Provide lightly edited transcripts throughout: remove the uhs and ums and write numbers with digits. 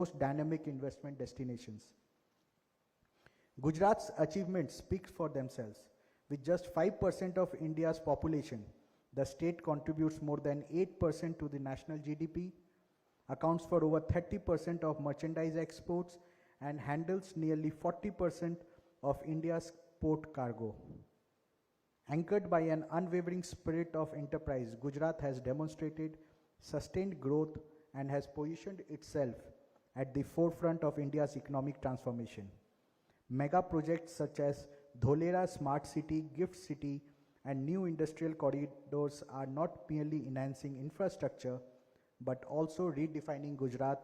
most dynamic investment destinations. Gujarat's achievements speak for themselves. With just 5% of India's population, the state contributes more than 8% to the national GDP, accounts for over 30% of merchandise exports, and handles nearly 40% of India's port cargo. Anchored by an unwavering spirit of enterprise, Gujarat has demonstrated sustained growth and has positioned itself at the forefront of India's economic transformation. Mega projects such as Dholera Smart City, Gift City, and new industrial corridors are not merely enhancing infrastructure, but also redefining Gujarat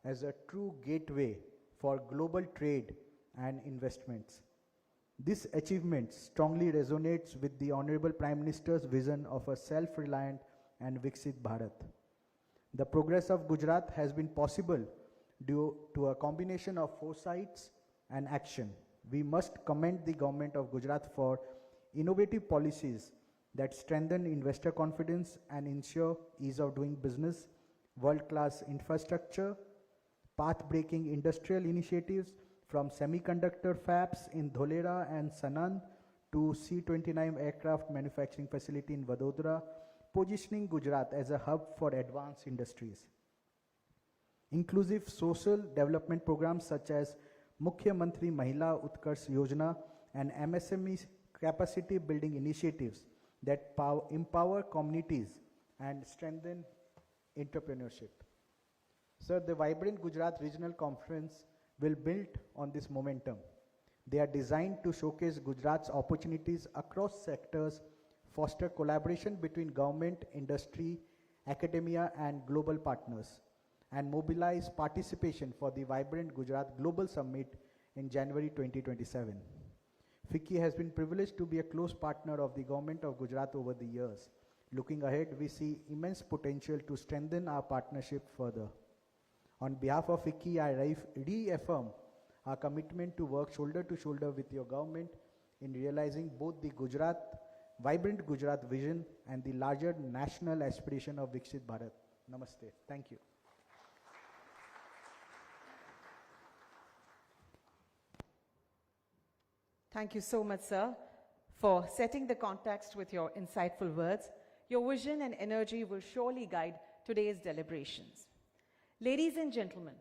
as a true gateway for global trade and investments. This achievement strongly resonates with the Honorable Prime Minister's vision of a self-reliant and Viksit Bharat. The progress of Gujarat has been possible due to a combination of foresights and action. We must commend the government of Gujarat for innovative policies that strengthen investor confidence and ensure ease of doing business, world-class infrastructure, path-breaking industrial initiatives from semiconductor fabs in Dholera and Sanand to C-29 aircraft manufacturing facility in Vadodara, positioning Gujarat as a hub for advanced industries. Inclusive social development programs such as Mukhya Mantri Mahila Utkarsh Yojana and MSME capacity building initiatives that empower communities and strengthen entrepreneurship. Sir, the vibrant Gujarat Regional Conference will build on this momentum. They are designed to showcase Gujarat's opportunities across sectors, foster collaboration between government, industry, academia, and global partners, and mobilize participation for the vibrant Gujarat Global Summit in January 2027. FICCI has been privileged to be a close partner of the government of Gujarat over the years. Looking ahead, we see immense potential to strengthen our partnership further. On behalf of FICCI, I reaffirm our commitment to work shoulder to shoulder with your government in realizing both the vibrant Gujarat vision and the larger national aspiration of Viksit Bharat. Namaste. Thank you. Thank you so much, sir, for setting the context with your insightful words. Your vision and energy will surely guide today's deliberations. Ladies and gentlemen,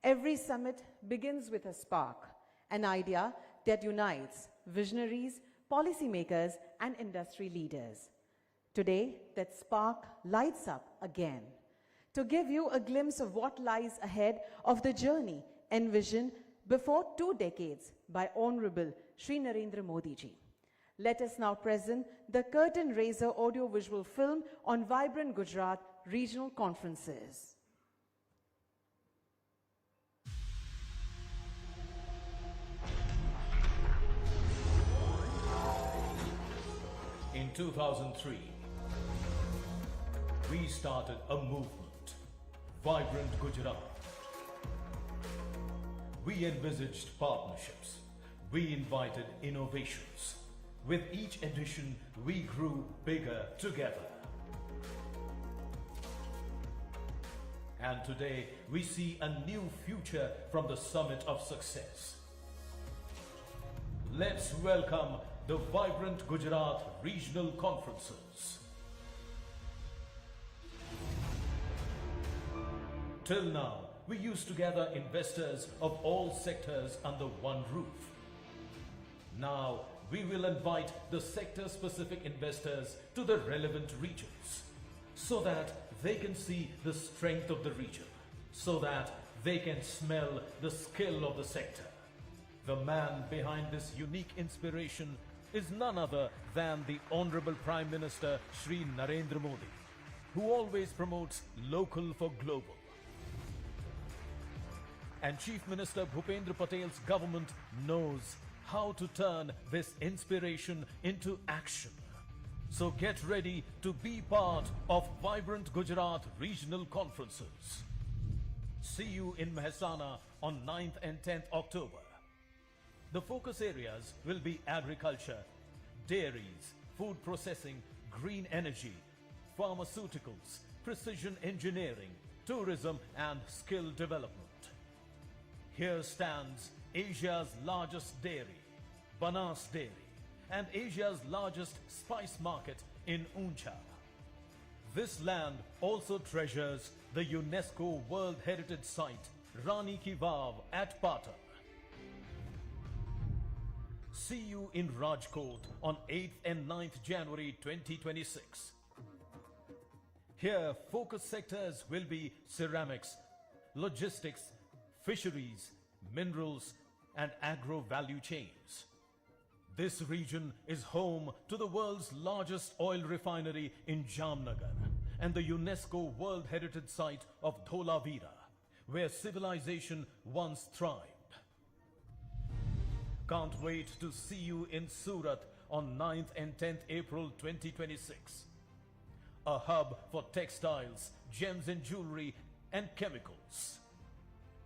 every summit begins with a spark, an idea that unites visionaries, policymakers, and industry leaders. Today, that spark lights up again to give you a glimpse of what lies ahead of the journey envisioned before 2 decades by Honorable Shri Narendra Modi ji. Let us now present the curtain raiser audio-visual film on vibrant Gujarat Regional Conferences. In 2003, we started a movement, Vibrant Gujarat. We envisaged partnerships. We invited innovations. With each edition, we grew bigger together. And today, we see a new future from the summit of success. Let's welcome the Vibrant Gujarat Regional Conferences. Till now, we used to gather investors of all sectors under one roof. Now, we will invite the sector-specific investors to the relevant regions so that they can see the strength of the region, so that they can smell the skill of the sector. The man behind this unique inspiration is none other than the Honorable Prime Minister Shri Narendra Modi, who always promotes local for global. And Chief Minister Bhupendra Patel's government knows how to turn this inspiration into action. So get ready to be part of Vibrant Gujarat Regional Conferences. See you in Mehsana on 9th and 10th October. The focus areas will be agriculture, dairies, food processing, green energy, pharmaceuticals, precision engineering, tourism and skill development. Here stands Asia's largest dairy, Banas Dairy, and Asia's largest spice market in Uncha. This land also treasures the UNESCO World Heritage Site, Rani Ki Vav at Patan. See you in Rajkot on 8th and 9th January 2026. Here, focus sectors will be ceramics, logistics, fisheries, minerals, and agro-value chains. This region is home to the world's largest oil refinery in Jamnagar and the UNESCO World Heritage Site of Dholavira, where civilization once thrived. Can't wait to see you in Surat on 9th and 10th April 2026. A hub for textiles, gems and jewelry, and chemicals.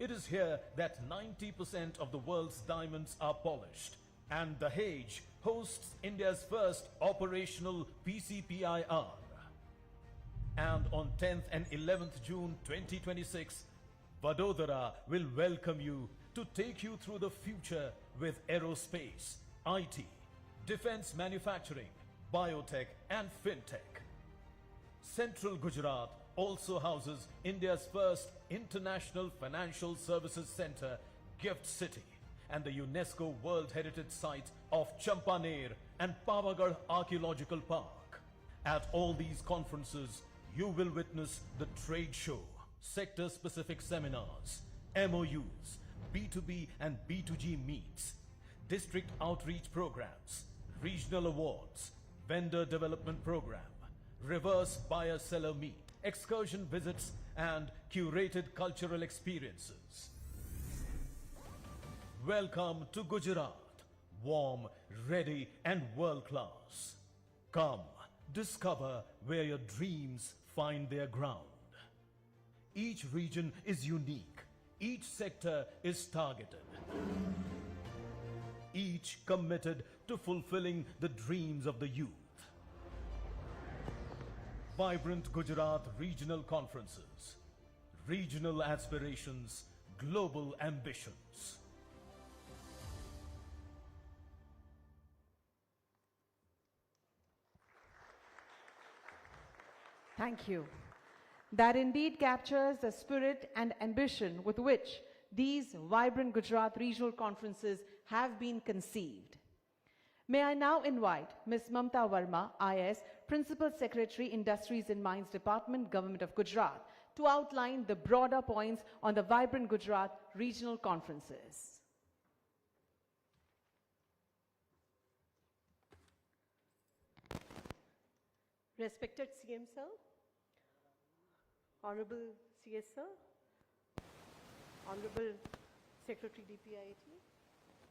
It is here that 90% of the world's diamonds are polished, and Dahej hosts India's first operational PCPIR. And on 10th and 11th June 2026, Vadodara will welcome you to take you through the future with aerospace, IT, defense manufacturing, biotech, and fintech. Central Gujarat also houses India's first international financial services center, Gift City, and the UNESCO World Heritage Site of Champaner and Pavagadh Archaeological Park. At all these conferences, you will witness the trade show, sector-specific seminars, MOUs, B2B and B2G meets, district outreach programs, regional awards, vendor development program, reverse buyer-seller meet, excursion visits, and curated cultural experiences. Welcome to Gujarat, warm, ready, and world-class. Come, discover where your dreams find their ground. Each region is unique. Each sector is targeted. Each committed to fulfilling the dreams of the youth. Vibrant Gujarat Regional Conferences. Regional aspirations, global ambitions. Thank you. That indeed captures the spirit and ambition with which these vibrant Gujarat regional conferences have been conceived. May I now invite Ms. Mamta Verma, IS, Principal Secretary, Industries and Mines Department, Government of Gujarat, to outline the broader points on the vibrant Gujarat regional conferences. Respected CM Sir, Honorable CS Sir, Honorable Secretary DPIIT,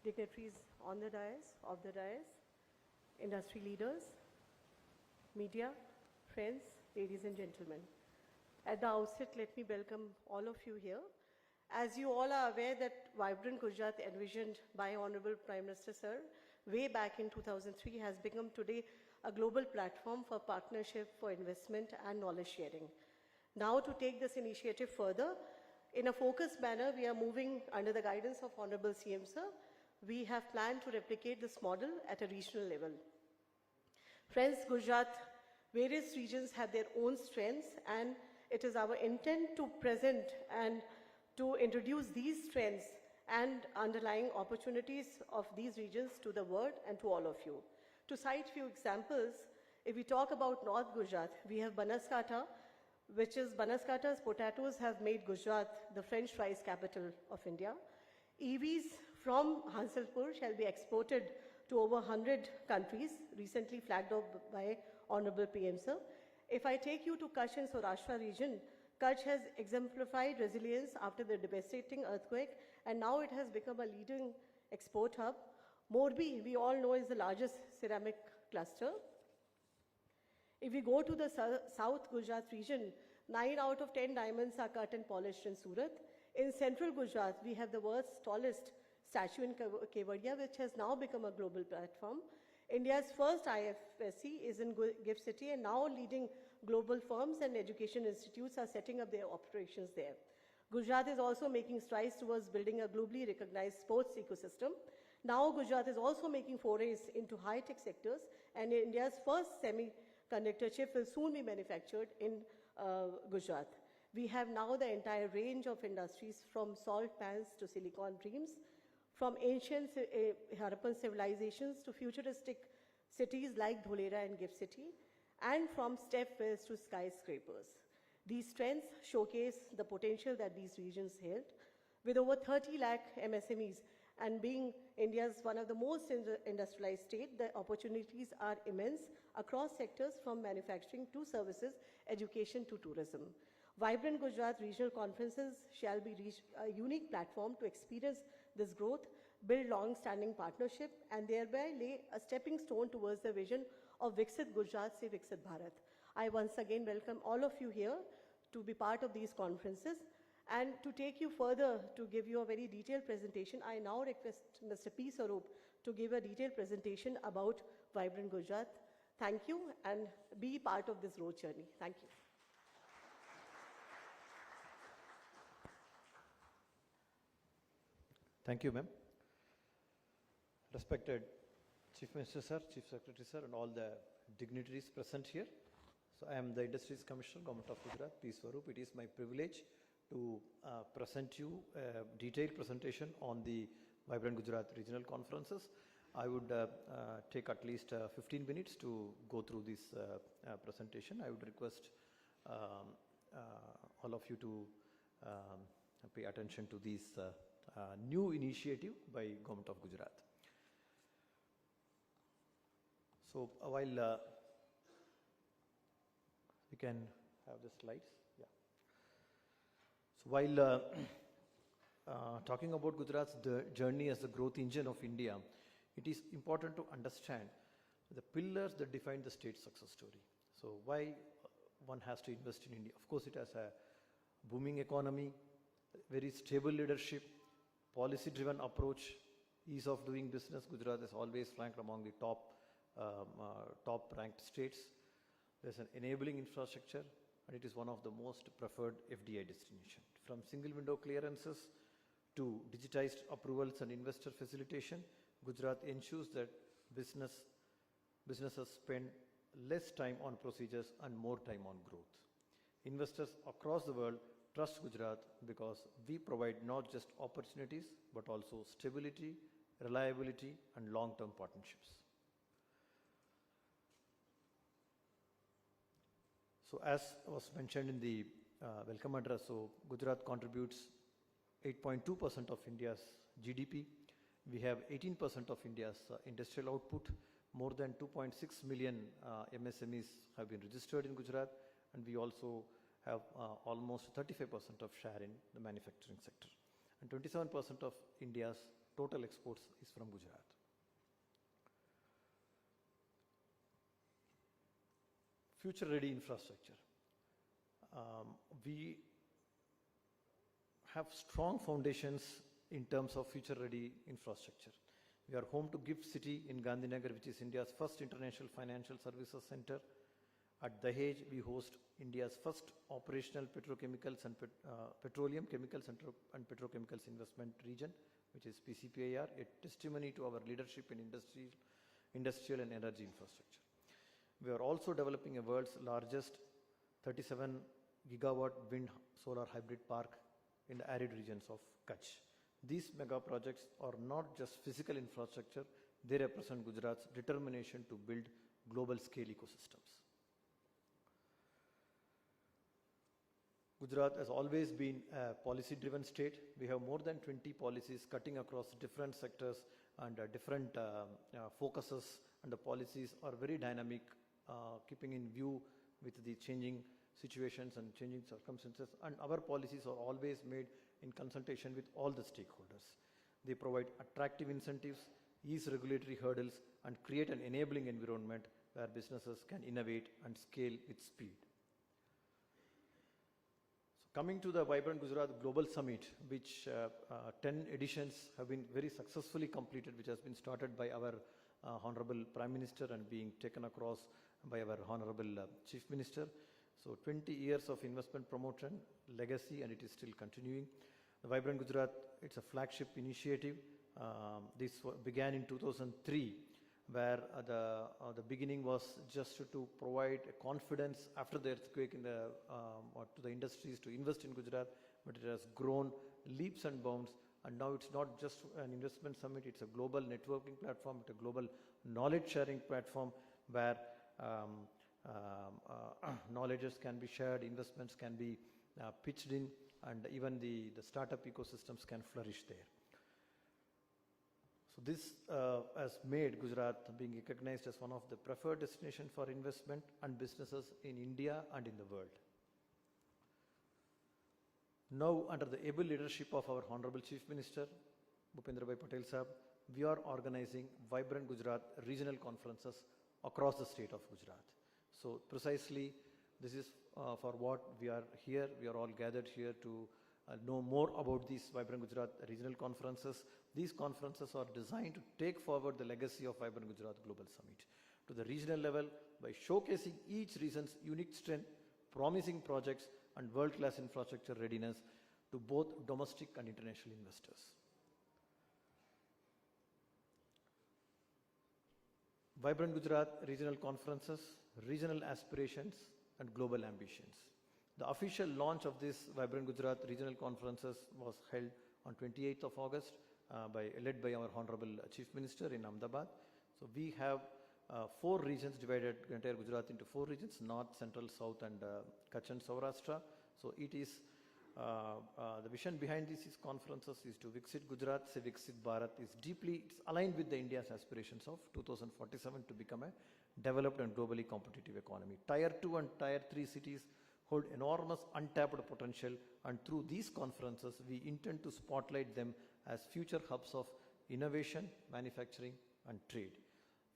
dignitaries on the dais, of the dais, industry leaders, media, friends, ladies and gentlemen. At the outset, let me welcome all of you here. As you all are aware that Vibrant Gujarat envisioned by Honorable Prime Minister Sir way back in 2003 has become today a global platform for partnership, for investment and knowledge sharing. Now to take this initiative further, in a focused manner, we are moving under the guidance of Honorable CM Sir. We have planned to replicate this model at a regional level. Friends, Gujarat, various regions have their own strengths, and it is our intent to present and to introduce these strengths and underlying opportunities of these regions to the world and to all of you. To cite few examples, if we talk about North Gujarat, we have Banaskantha, which is Banaskantha's potatoes have made Gujarat the French fries capital of India. EVs from Hansalpur shall be exported to over 100 countries, recently flagged off by Honorable PM Sir. If I take you to Kutch and Saurashtra region, Kutch has exemplified resilience after the devastating earthquake, and now it has become a leading export hub. Morbi, we all know, is the largest ceramic cluster. If we go to the South Gujarat region, 9 out of 10 diamonds are cut and polished in Surat. In Central Gujarat, we have the world's tallest statue in Kevadia, which has now become a global platform. India's first IFSC is in Gift City, and now leading global firms and education institutes are setting up their operations there. Gujarat is also making strides towards building a globally recognized sports ecosystem. Now Gujarat is also making forays into high-tech sectors, and India's first semiconductor chip will soon be manufactured in Gujarat. We have now the entire range of industries from salt pans to silicon dreams, from ancient Harappan civilizations to futuristic cities like Dholera and Gift City, and from stepwells to skyscrapers. These trends showcase the potential that these regions held. With over 30 lakh MSMEs and being India's one of the most industrialized states, the opportunities are immense across sectors from manufacturing to services, education to tourism. Vibrant Gujarat Regional Conferences shall be a unique platform to experience this growth, build long-standing partnership, and thereby lay a stepping stone towards the vision of Viksit Gujarat se Viksit Bharat. I once again welcome all of you here to be part of these conferences. And to take you further, to give you a very detailed presentation, I now request Mr. P. Sarup to give a detailed presentation about Vibrant Gujarat. Thank you, and be part of this road journey. Thank you. Thank you, ma'am. Respected Chief Minister, sir, Chief Secretary, sir, and all the dignitaries present here. So I am the Industries Commissioner, Government of Gujarat, P. Swaroop. It is my privilege to present you a detailed presentation on the Vibrant Gujarat Regional Conferences. I would take at least 15 minutes to go through this presentation. I would request all of you to pay attention to this new initiative by Government of Gujarat. So while we can have the slides. Yeah. So while talking about Gujarat's journey as the growth engine of India, it is important to understand the pillars that define the state's success story. So why one has to invest in India? Of course, it has a booming economy, very stable leadership, policy-driven approach, ease of doing business. Gujarat is always ranked among the top-ranked states. There's an enabling infrastructure, and it is one of the most preferred FDI destination. From single window clearances to digitized approvals and investor facilitation, Gujarat ensures that businesses spend less time on procedures and more time on growth. Investors across the world trust Gujarat because we provide not just opportunities, but also stability, reliability, and long-term partnerships. So as was mentioned in the welcome address, so Gujarat contributes 8.2% of India's GDP. We have 18% of India's industrial output. More than 2.6 million MSMEs have been registered in Gujarat, and we also have almost 35% of share in the manufacturing sector. And 27% of India's total exports is from Gujarat. Future-ready infrastructure. We have strong foundations in terms of future-ready infrastructure. We are home to Gift City in Gandhinagar, which is India's first international financial services center. At Dahej, we host India's first operational petrochemicals and petroleum chemicals and petrochemicals investment region, which is PCPIR, a testimony to our leadership in industrial and energy infrastructure. We are also developing a world's largest 37 gigawatt wind solar hybrid park in the arid regions of Kutch. These mega projects are not just physical infrastructure, they represent Gujarat's determination to build global scale ecosystems. Gujarat has always been a policy-driven state. We have more than 20 policies cutting across different sectors and different focuses, and the policies are very dynamic, keeping in view with the changing situations and changing circumstances, and our policies are always made in consultation with all the stakeholders. They provide attractive incentives, ease regulatory hurdles, and create an enabling environment where businesses can innovate and scale with speed. So coming to the Vibrant Gujarat Global Summit, which 10 editions have been very successfully completed, which has been started by our Honorable Prime Minister and being taken across by our Honorable Chief Minister. So 20 years of investment promotion, legacy, and it is still continuing. The Vibrant Gujarat, it's a flagship initiative. This began in 2003, where the beginning was just to provide a confidence after the earthquake in to the industries to invest in Gujarat, but it has grown leaps and bounds, and now it's not just an investment summit, it's a global networking platform, it's a global knowledge sharing platform where knowledges can be shared, investments can be pitched in, and even the startup ecosystems can flourish there. So this has made Gujarat being recognized as one of the preferred destination for investment and businesses in India and in the world. Now, under the able leadership of our Honorable Chief Minister, Bhupendra Bhai Patel Sahab, we are organizing Vibrant Gujarat regional conferences across the state of Gujarat. So precisely, this is for what we are here. We are all gathered here to know more about these Vibrant Gujarat regional conferences. These conferences are designed to take forward the legacy of Vibrant Gujarat Global Summit to the regional level by showcasing each region's unique strength, promising projects, and world-class infrastructure readiness to both domestic and international investors. Vibrant Gujarat regional conferences, regional aspirations, and global ambitions. The official launch of this Vibrant Gujarat regional conferences was held on 28th of August, led by our Honorable Chief Minister in Ahmedabad. So we have 4 regions, divided entire Gujarat into 4 regions, North, Central, South, and Kutch and Saurashtra. So it is, the vision behind these conferences is to Viksit Gujarat, se Viksit Bharat, it's aligned with the India's aspirations of 2047 to become a developed and globally competitive economy. Tier 2 and Tier 3 cities hold enormous untapped potential, and through these conferences, we intend to spotlight them as future hubs of innovation, manufacturing, and trade.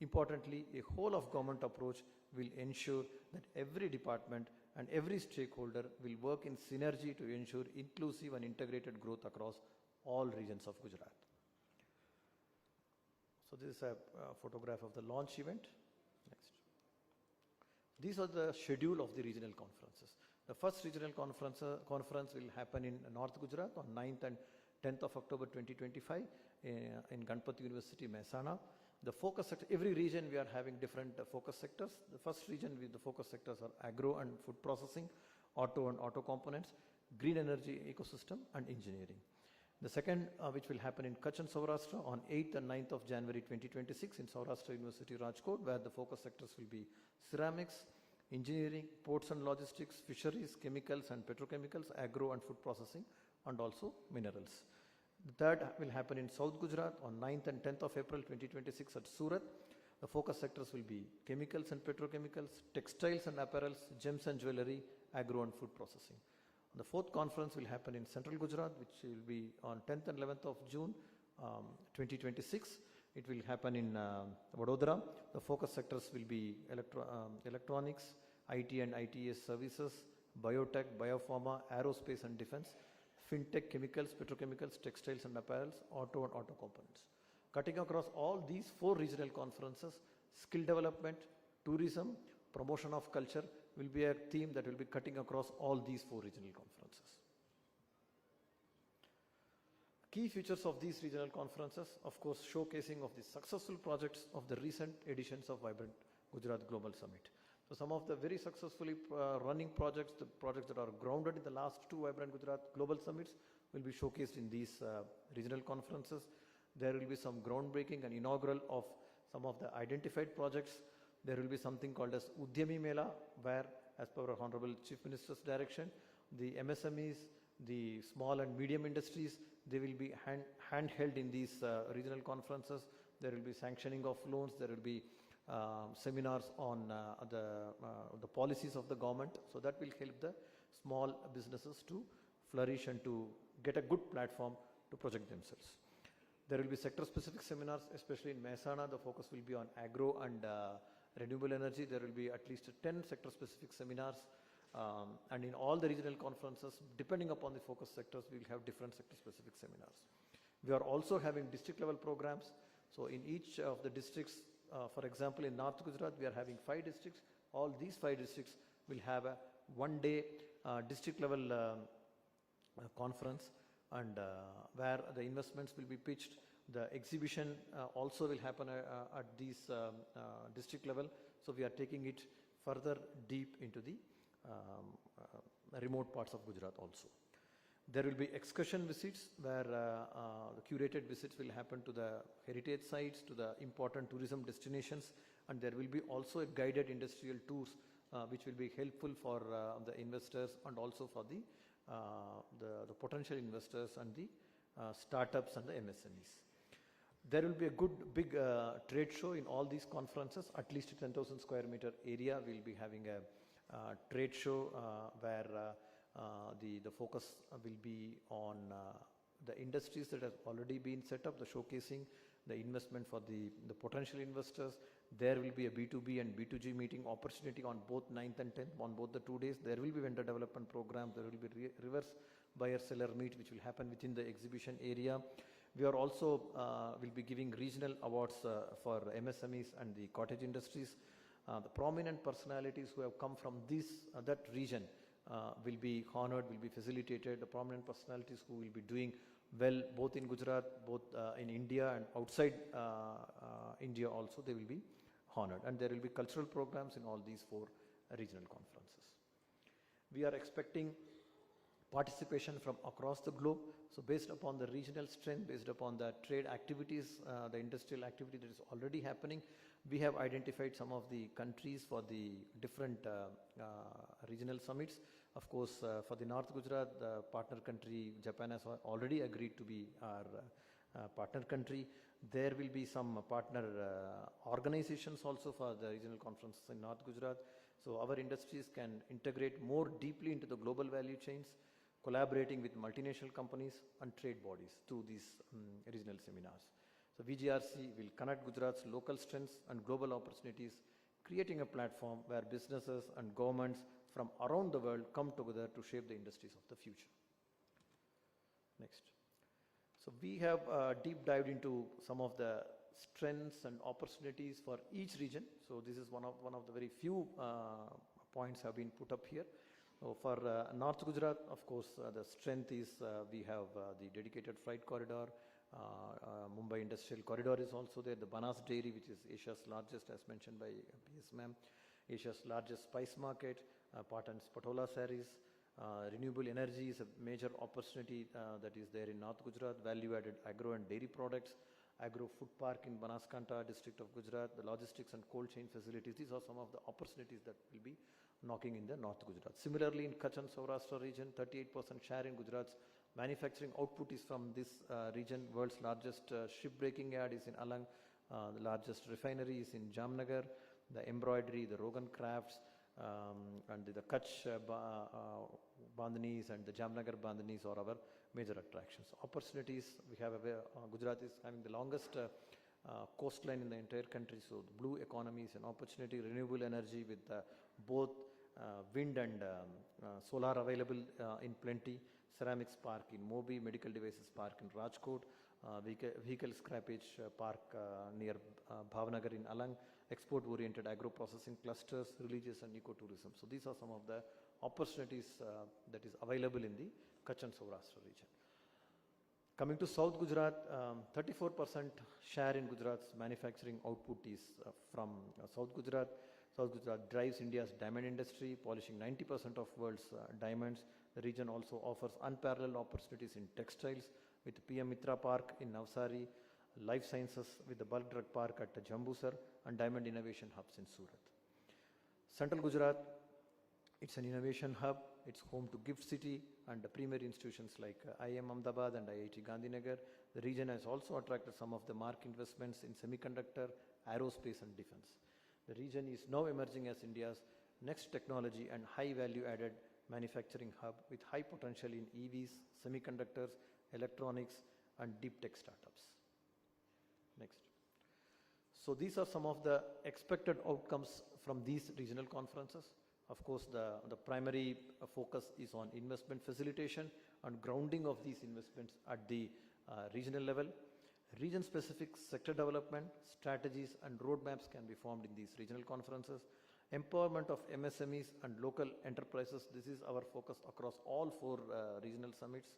Importantly, a whole of government approach will ensure that every department and every stakeholder will work in synergy to ensure inclusive and integrated growth across all regions of Gujarat. So this is a photograph of the launch event. Next. These are the schedule of the regional conferences. The first regional conference will happen in North Gujarat on 9th and 10th of October 2025 in Ganpati University, Mehsana. The focus sector, every region we are having different focus sectors. The first region with the focus sectors are agro and food processing, auto and auto components, green energy ecosystem, and engineering. The second, which will happen in Kutch and Saurashtra on 8th and 9th of January 2026 in Saurashtra University, Rajkot, where the focus sectors will be ceramics, engineering, ports and logistics, fisheries, chemicals and petrochemicals, agro and food processing, and also minerals. The third will happen in South Gujarat on 9th and 10th of April 2026 at Surat. The focus sectors will be chemicals and petrochemicals, textiles and apparels, gems and jewelry, agro and food processing. The fourth conference will happen in Central Gujarat, which will be on 10th and 11th of June 2026. It will happen in Vadodara. The focus sectors will be electronics, IT and ITES services, biotech, biopharma, aerospace and defense, fintech, chemicals, petrochemicals, textiles and apparels, auto and auto components. Cutting across all these 4 regional conferences, skill development, tourism, promotion of culture will be a theme that will be cutting across all these 4 regional conferences. Key features of these regional conferences, of course, showcasing of the successful projects of the recent editions of Vibrant Gujarat Global Summit. So some of the very successfully running projects, the projects that are grounded in the last 2 Vibrant Gujarat Global Summits will be showcased in these regional conferences. There will be some groundbreaking and inaugural of some of the identified projects. There will be something called as Udyami Mela, where, as per our Honorable Chief Minister's direction, the MSMEs, the small and medium industries, they will be handheld in these regional conferences. There will be sanctioning of loans. There will be seminars on the policies of the government. So that will help the small businesses to flourish and to get a good platform to project themselves. There will be sector-specific seminars, especially in Mehsana. The focus will be on agro and renewable energy. There will be at least 10 sector-specific seminars. And in all the regional conferences, depending upon the focus sectors, we will have different sector-specific seminars. We are also having district-level programs. So in each of the districts, for example, in North Gujarat, we are having 5 districts. All these 5 districts will have a one-day district level conference, and where the investments will be pitched. The exhibition also will happen at these district level. So we are taking it further deep into the remote parts of Gujarat also. There will be excursion visits where the curated visits will happen to the heritage sites, to the important tourism destinations, and there will be also a guided industrial tours which will be helpful for the investors and also for the potential investors and the startups and the MSMEs. There will be a good big trade show in all these conferences. At least 10,000 square meter area will be having a trade show where the focus will be on the industries that have already been set up, the showcasing, the investment for the potential investors. There will be a B2B and B2G meeting opportunity on both 9th and 10th, on both the 2 days. There will be vendor development program. There will be reverse buyer-seller meet which will happen within the exhibition area. We are also will be giving regional awards for MSMEs and the cottage industries. The prominent personalities who have come from that region will be honored, will be facilitated. The prominent personalities who will be doing well both in Gujarat, both in India and outside India also, they will be honored. And there will be cultural programs in all these 4 regional conferences. We are expecting participation from across the globe. So based upon the regional strength, based upon the trade activities, the industrial activity that is already happening, we have identified some of the countries for the different regional summits. Of course, for the North Gujarat, the partner country, Japan has already agreed to be our partner country. There will be some partner organizations also for the regional conferences in North Gujarat. So our industries can integrate more deeply into the global value chains, collaborating with multinational companies and trade bodies through these regional seminars. So VGRC will connect Gujarat's local strengths and global opportunities, creating a platform where businesses and governments from around the world come together to shape the industries of the future. Next. So we have deep dived into some of the strengths and opportunities for each region. So this is one of the very few points have been put up here. So for North Gujarat, of course, the strength is we have the dedicated freight corridor. Mumbai Industrial Corridor is also there. The Banas Dairy, which is Asia's largest, as mentioned by PS Ma'am, Asia's largest spice market. Patan's Patola sarees. Renewable energy is a major opportunity that is there in North Gujarat. Value-added agro and dairy products. Agro food park in Banaskantha district of Gujarat. The logistics and cold chain facilities. These are some of the opportunities that will be knocking in the North Gujarat. Similarly, in Kutch and Saurashtra region, 38% share in Gujarat's manufacturing output is from this region. World's largest shipbreaking yard is in Alang. The largest refinery is in Jamnagar. The embroidery, the Rogan crafts, and the Kutch bandhanis and the Jamnagar bandhanis are our major attractions. Opportunities, we have Gujarat is having the longest coastline in the entire country, so the blue economy is an opportunity. Renewable energy with both wind and solar available in plenty. Ceramics park in Mobi, medical devices park in Rajkot, vehicle scrappage park near Bhavnagar in Alang, export-oriented agro-processing clusters, religious and ecotourism. So these are some of the opportunities that is available in the Kutch and Saurashtra region. Coming to South Gujarat, 34% share in Gujarat's manufacturing output is from South Gujarat. South Gujarat drives India's diamond industry, polishing 90% of world's diamonds. The region also offers unparalleled opportunities in textiles with PM Mitra Park in Navsari, life sciences with the bulk drug park at Jambusar, and diamond innovation hubs in Surat. Central Gujarat, it's an innovation hub. It's home to Gift City and the premier institutions like IIM Ahmedabad and IIT Gandhinagar. The region has also attracted some of the mark investments in semiconductor, aerospace and defense. The region is now emerging as India's next technology and high value added manufacturing hub with high potential in EVs, semiconductors, electronics and deep tech startups. Next. So these are some of the expected outcomes from these regional conferences. Of course, the primary focus is on investment facilitation and grounding of these investments at the regional level. Region-specific sector development, strategies and roadmaps can be formed in these regional conferences. Empowerment of MSMEs and local enterprises, this is our focus across all 4 regional summits.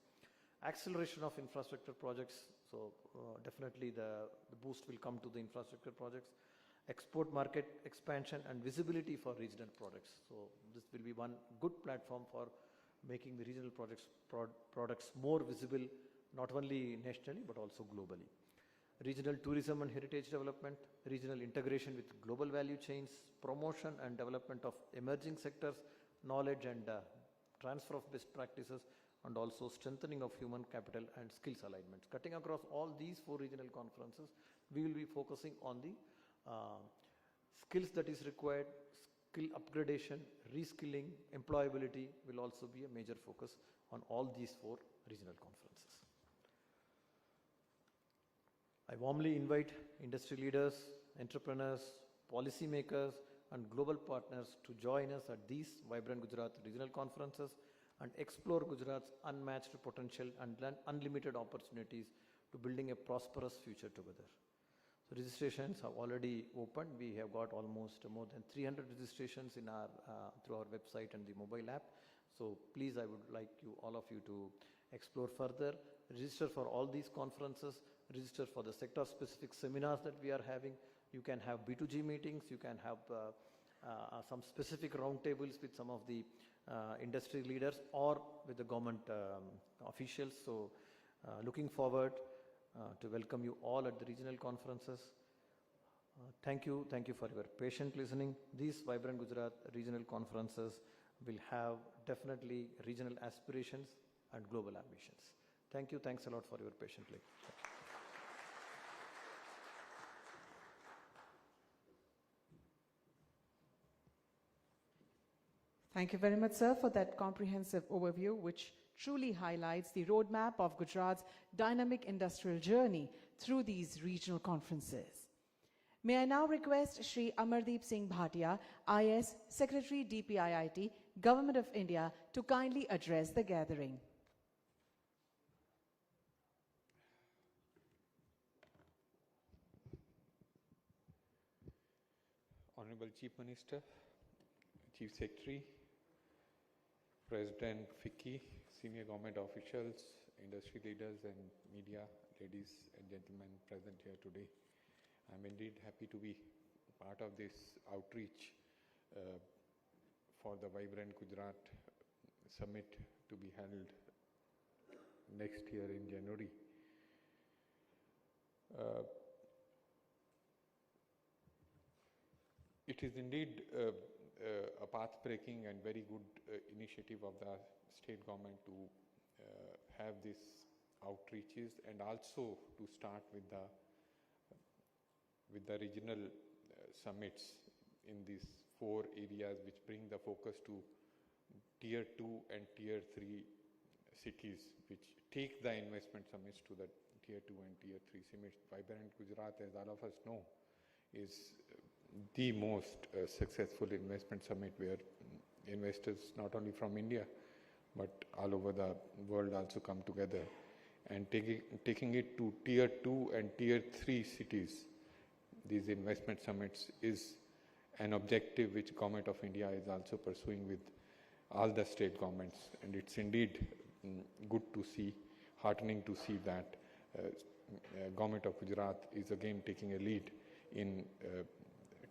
Acceleration of infrastructure projects, so definitely the boost will come to the infrastructure projects. Export market expansion and visibility for regional products. So this will be one good platform for making the regional products more visible, not only nationally but also globally. Regional tourism and heritage development, regional integration with global value chains, promotion and development of emerging sectors, knowledge and transfer of best practices, and also strengthening of human capital and skills alignments. Cutting across all these 4 regional conferences, we will be focusing on the skills that is required, skill upgradation, reskilling, employability will also be a major focus on all these 4 regional conferences. I warmly invite industry leaders, entrepreneurs, policymakers and global partners to join us at these Vibrant Gujarat regional conferences and explore Gujarat's unmatched potential and unlimited opportunities to building a prosperous future together. So registrations have already opened. We have got almost more than 300 registrations in our, through our website and the mobile app. So please, I would like all of you to explore further, register for all these conferences, register for the sector-specific seminars that we are having. You can have B2G meetings, you can have some specific roundtables with some of the industry leaders or with the government officials. So looking forward to welcome you all at the regional conferences. Thank you for your patient listening. These Vibrant Gujarat regional conferences will have definitely regional aspirations and global ambitions. Thank you, thanks a lot for your patient listening. Thank you very much, sir, for that comprehensive overview, which truly highlights the roadmap of Gujarat's dynamic industrial journey through these regional conferences. May I now request Shri Amardeep Singh Bhatia, IS, Secretary DPIIT, Government of India, to kindly address the gathering. Honorable Chief Minister, Chief Secretary, President FICCI, senior government officials, industry leaders and media, ladies and gentlemen present here today. I'm indeed happy to be part of this outreach for the Vibrant Gujarat Summit to be held next year in January. It is indeed a path-breaking and very good initiative of the state government to have these outreaches and also to start with the regional summits in these 4 areas which bring the focus to Tier 2 and Tier 3 cities, which take the investment summits to the Tier 2 and Tier 3 summits. Vibrant Gujarat, as all of us know, is the most successful investment summit where investors not only from India but all over the world also come together, and taking it to Tier 2 and Tier 3 cities. These investment summits is an objective which Government of India is also pursuing with all the state governments, and it's indeed good to see, heartening to see that Government of Gujarat is again taking a lead in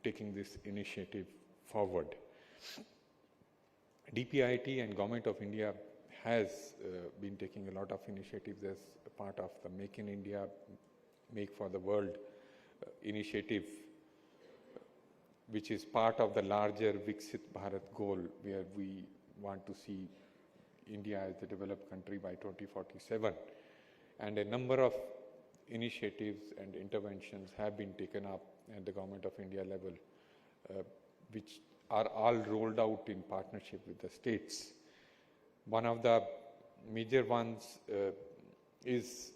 taking this initiative forward. DPIIT and Government of India has been taking a lot of initiatives as a part of the Make in India, Make for the World initiative, which is part of the larger Viksit Bharat goal, where we want to see India as a developed country by 2047. And a number of initiatives and interventions have been taken up at the Government of India level, which are all rolled out in partnership with the states. One of the major ones is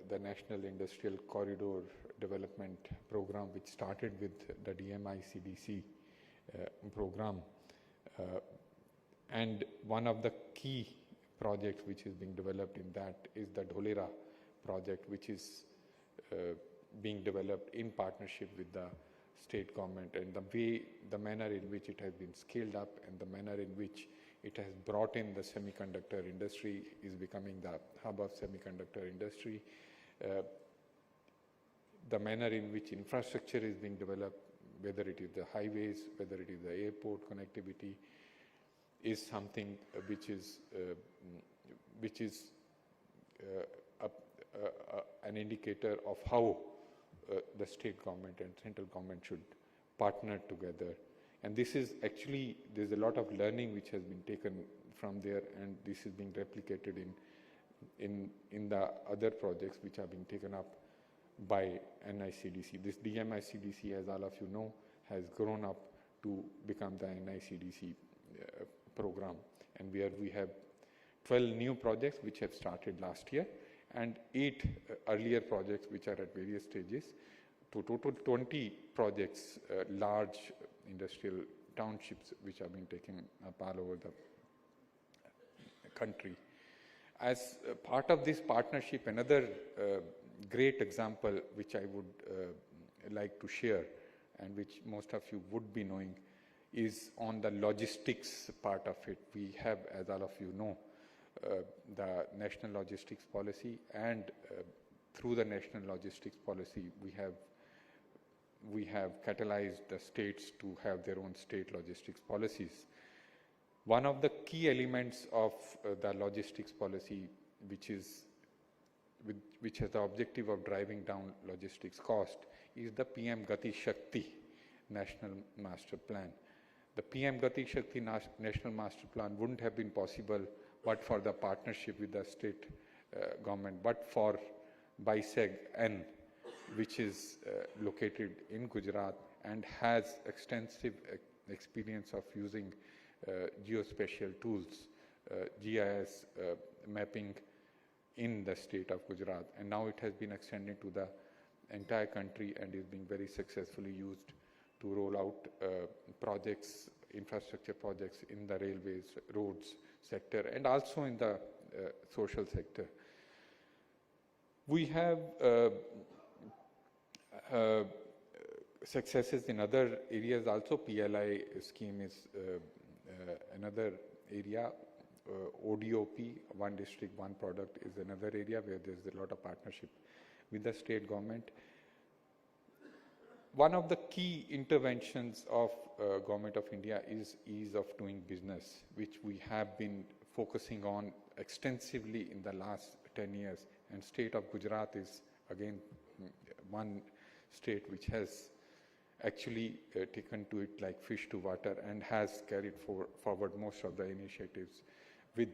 the National Industrial Corridor Development Program, which started with the DMI-CDC program. And one of the key projects which is being developed in that is the Dholera project, which is being developed in partnership with the state government, and the manner in which it has been scaled up, and the manner in which it has brought in the semiconductor industry, is becoming the hub of semiconductor industry. The manner in which infrastructure is being developed, whether it is the highways, whether it is the airport connectivity, is something which is an indicator of how the state government and central government should partner together. And this is actually, there's a lot of learning which has been taken from there, and this is being replicated in the other projects which are being taken up by NICDC. This DMICDC, as all of you know, has grown up to become the NICDC program, and where we have 12 new projects which have started last year, and 8 earlier projects which are at various stages, to total 20 projects, large industrial townships which are being taken up all over the country. As part of this partnership, another great example which I would like to share, and which most of you would be knowing, is on the logistics part of it. We have, as all of you know, the National Logistics Policy, and through the National Logistics Policy, we have catalyzed the states to have their own state logistics policies. One of the key elements of the logistics policy, which has the objective of driving down logistics cost, is the PM Gati Shakti National Master Plan. The PM Gati Shakti National Master Plan wouldn't have been possible but for the partnership with the state government, but for BISEG N, which is located in Gujarat and has extensive experience of using geospatial tools, GIS mapping in the state of Gujarat, and now it has been extended to the entire country and is being very successfully used to roll out projects, infrastructure projects in the railways, roads sector, and also in the social sector. We have successes in other areas also. PLI scheme is another area. ODOP, one district, one product, is another area where there's a lot of partnership with the state government. One of the key interventions of Government of India is ease of doing business, which we have been focusing on extensively in the last 10 years. And state of Gujarat is again one state which has actually taken to it like fish to water and has carried forward most of the initiatives with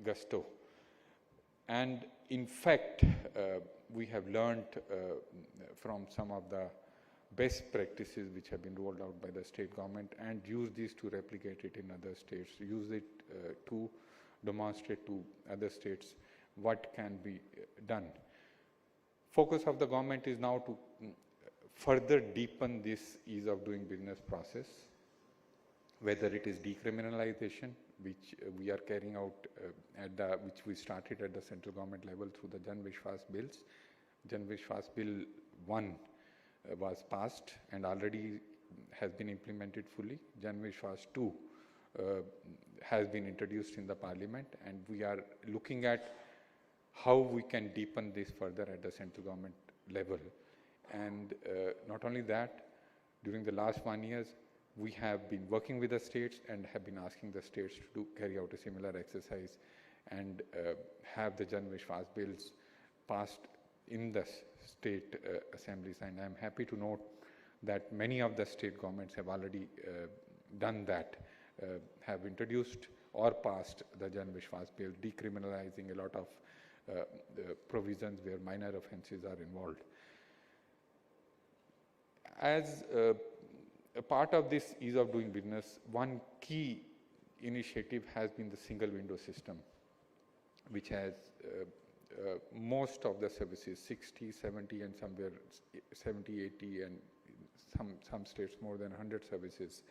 gusto. And in fact, we have learned from some of the best practices which have been rolled out by the state government, and use these to replicate it in other states, use it to demonstrate to other states what can be done. Focus of the government is now to further deepen this ease of doing business process, whether it is decriminalization, which we are carrying out which we started at the central government level through the Jan Vishwas bills. Jan Vishwas Bill 1 was passed and already has been implemented fully. Jan Vishwas 2 has been introduced in the parliament, and we are looking at how we can deepen this further at the central government level. And not only that, during the last 1 year, we have been working with the states and have been asking the states to carry out a similar exercise and have the Jan Vishwas bills passed in the state assemblies. And I'm happy to note that many of the state governments have already done that, have introduced or passed the Jan Vishwas bill, decriminalizing a lot of provisions where minor offences are involved. As a part of this ease of doing business, one key initiative has been the single window system, which has most of the services, 60, 70, and somewhere 70, 80, and some states more than 100 services,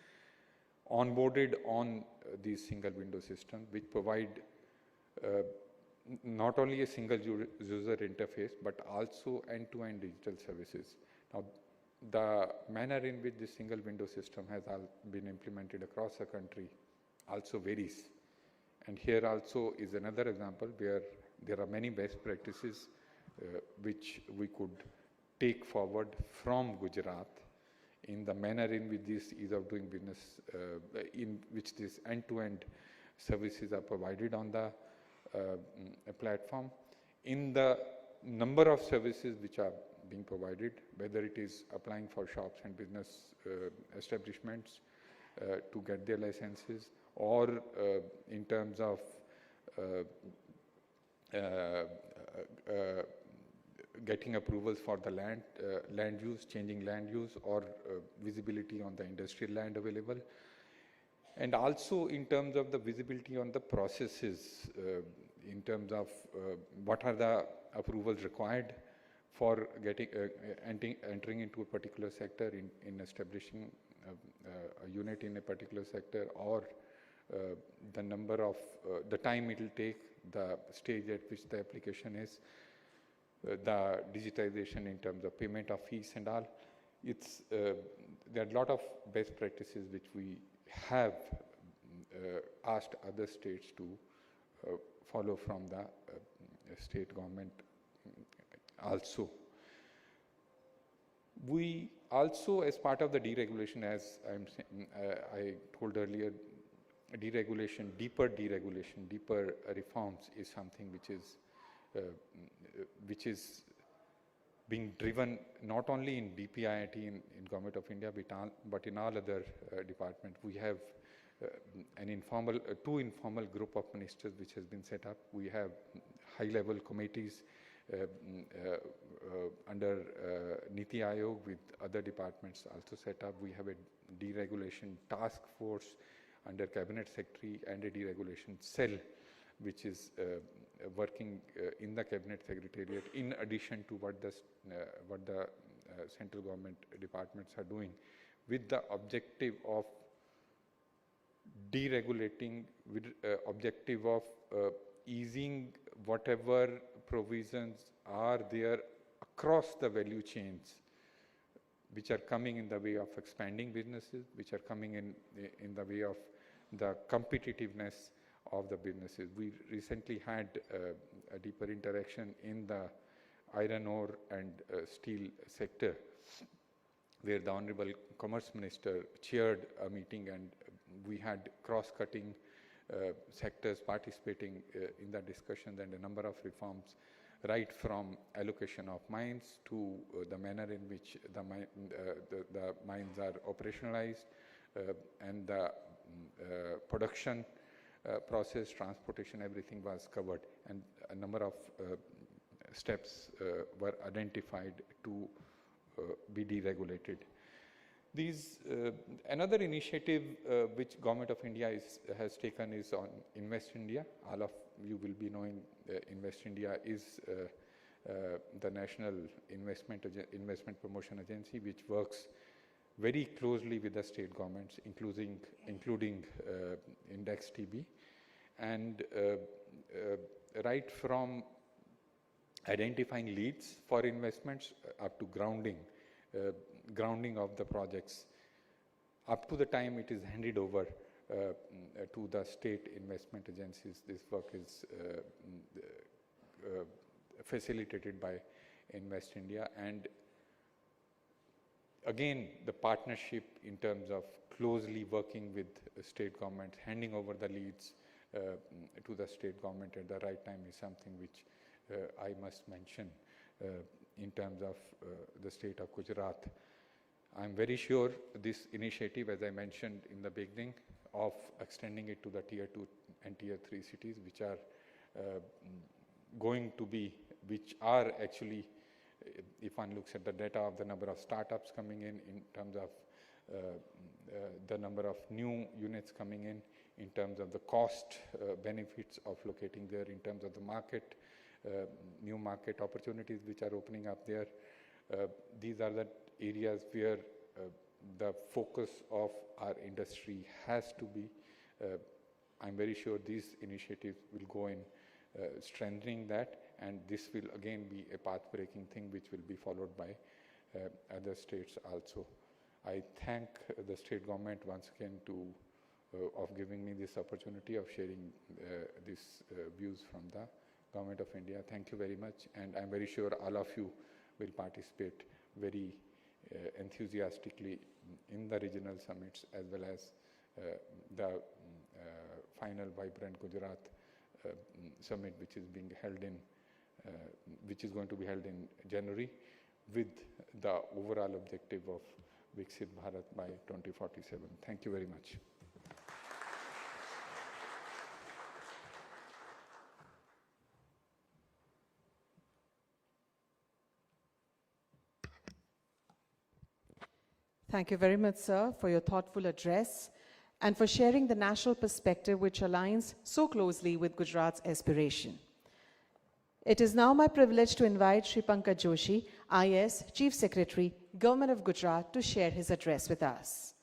onboarded on these single window systems, which provide not only a single user interface, but also end-to-end digital services. Now, the manner in which this single window system has been implemented across the country also varies. And here also is another example where there are many best practices which we could take forward from Gujarat in the manner in which this ease of doing business, in which this end-to-end services are provided on the platform, in the number of services which are being provided, whether it is applying for shops and business establishments to get their licenses, or in terms of getting approvals for the land use, changing land use, or visibility on the industrial land available, and also in terms of the visibility on the processes, in terms of what are the approvals required for getting entering into a particular sector, in establishing a unit in a particular sector, or the number of the time it will take, the stage at which the application is, the digitization in terms of payment of fees and all. It's there are a lot of best practices which we have asked other states to follow from the state government also. We also, as part of the deregulation, as I told earlier, deregulation, deeper reforms is something which is being driven not only in DPIIT in Government of India, but in all other departments. We have two informal group of ministers which has been set up. We have high-level committees under Niti Aayog with other departments also set up. We have a deregulation task force under Cabinet Secretary and a deregulation cell which is working in the Cabinet Secretariat, in addition to what the central government departments are doing, with the objective of deregulating, with objective of easing whatever provisions are there across the value chains, which are coming in the way of expanding businesses, which are coming in the way of the competitiveness of the businesses. We recently had a deeper interaction in the iron ore and steel sector, where the Honorable Commerce Minister chaired a meeting, and we had cross-cutting sectors participating in the discussions, and a number of reforms, right from allocation of mines to the manner in which the mines are operationalized, and the production process, transportation, everything was covered, and a number of steps were identified to be deregulated. Another initiative which Government of India has taken is on Invest India. All of you will be knowing Invest India is the National Investment Promotion Agency, which works very closely with the state governments, including Index TB, and right from identifying leads for investments up to grounding of the projects, up to the time it is handed over to the state investment agencies. This work is facilitated by Invest India, and again, the partnership in terms of closely working with state governments, handing over the leads to the state government at the right time is something which I must mention in terms of the state of Gujarat. I'm very sure this initiative, as I mentioned in the beginning, of extending it to the Tier 2 and Tier 3 cities, which are which are actually, if one looks at the data of the number of startups coming in terms of the number of new units coming in terms of the cost benefits of locating there, in terms of the market, new market opportunities which are opening up there. These are the areas where the focus of our industry has to be. I'm very sure these initiatives will go in strengthening that, and this will again be a path-breaking thing which will be followed by other states also. I thank the state government once again of giving me this opportunity of sharing these views from the Government of India. Thank you very much, and I'm very sure all of you will participate very enthusiastically in the regional summits as well as the final Vibrant Gujarat summit, which is being held in, which is going to be held in January, with the overall objective of Viksit Bharat by 2047. Thank you very much. Thank you very much, sir, for your thoughtful address and for sharing the national perspective which aligns so closely with Gujarat's aspiration. It is now my privilege to invite Shri Pankaj Joshi, IS Chief Secretary, Government of Gujarat, to share his address with us.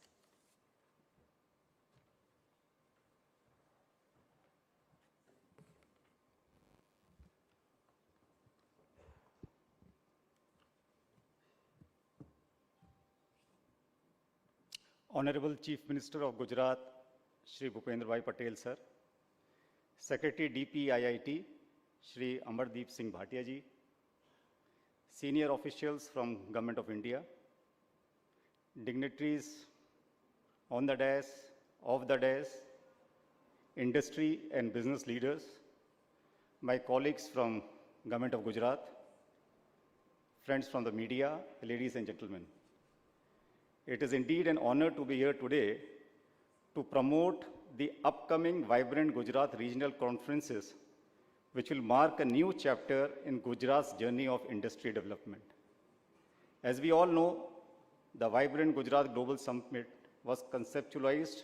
Honorable Chief Minister of Gujarat, Shri Bhupendra Bhai Patel, sir. Secretary DPIIT, Shri Amardeep Singh Bhatia ji. Senior officials from Government of India. Dignitaries on the dais, off the dais, industry and business leaders, my colleagues from Government of Gujarat, friends from the media, ladies and gentlemen. It is indeed an honor to be here today to promote the upcoming Vibrant Gujarat Regional Conferences, which will mark a new chapter in Gujarat's journey of industry development. As we all know, the Vibrant Gujarat Global Summit was conceptualized